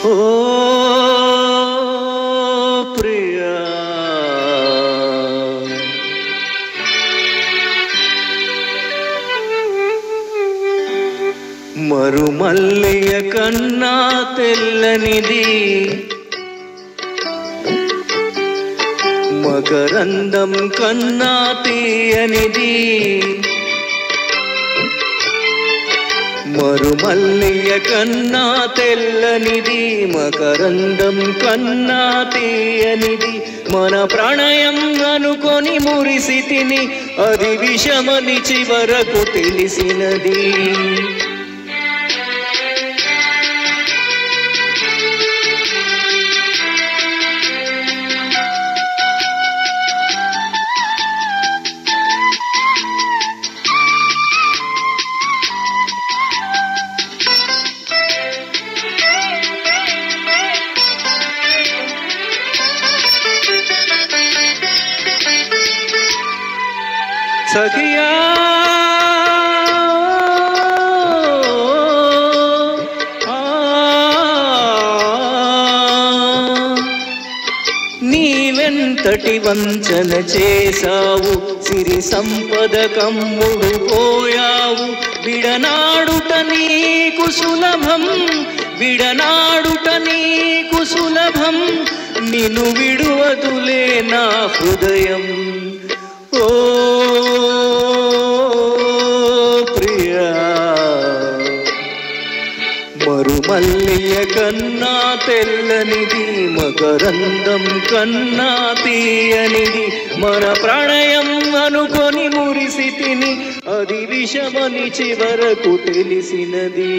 ఓ ప్రియా మరుమల్లియ కన్నా తెల్లనిది మకరందం కన్నా తీయనిది మరుమల్లియ కన్నా తెల్లనిది మకరందం కన్నా తీయనిది మన ప్రణయం అనుకొని మురిసితిని అది విషమని చివరకు తెలిసినది సఖియా నీవెంతటి వంచన చేశావు సిరి సంపద కమ్ముడు పోయావు విడనాడుట నీకు సులభం విడనాడుట నీకు సులభం నిన్ను విడువదులే నా హృదయం ఓ ప్రియా మరుమల్లియ కన్నా తెల్లనిది మకరందం కన్నా తీయనిది మన ప్రణయం అనుకొని మురిసితిని అది విషమని చివరకు తెలిసినది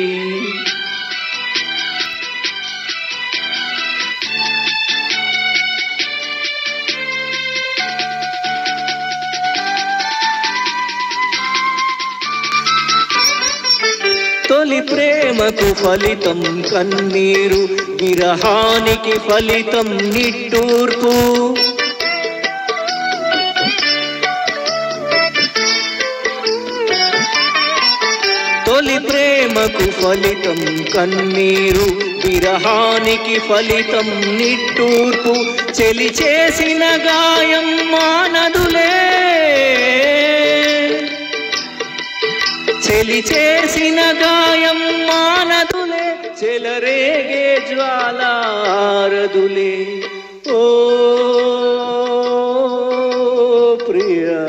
తొలి ప్రేమకు ఫలితం కన్నీరు విరహానికి ఫలితం నిట్టూర్పు తొలి ప్రేమకు ఫలితం కన్నీరు విరహానికి ఫలితం నిట్టూర్పు చెలి చేసిన గాయం మానదులే చెలి చేసిన గాయం మానదులే చెలరేగే జ్వాలారదులే ఓ ప్రియా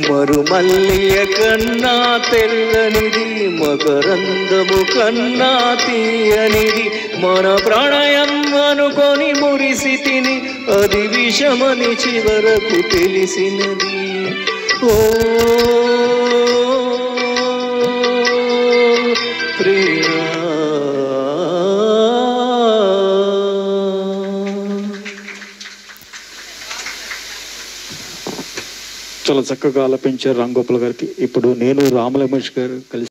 మరుమల్లియ కన్నా తెల్లనిది మకరందము కన్నా తీయనిది మన ప్రణయం అనుకొని మురిసితిని అది విషమని చివరకు తెలిసినది ఓ ప్రియా చాలా చక్కగా ఆలపించారు రామ్ గోపాల్ గారికి. ఇప్పుడు నేను రామలమేష్ గారు కలిసి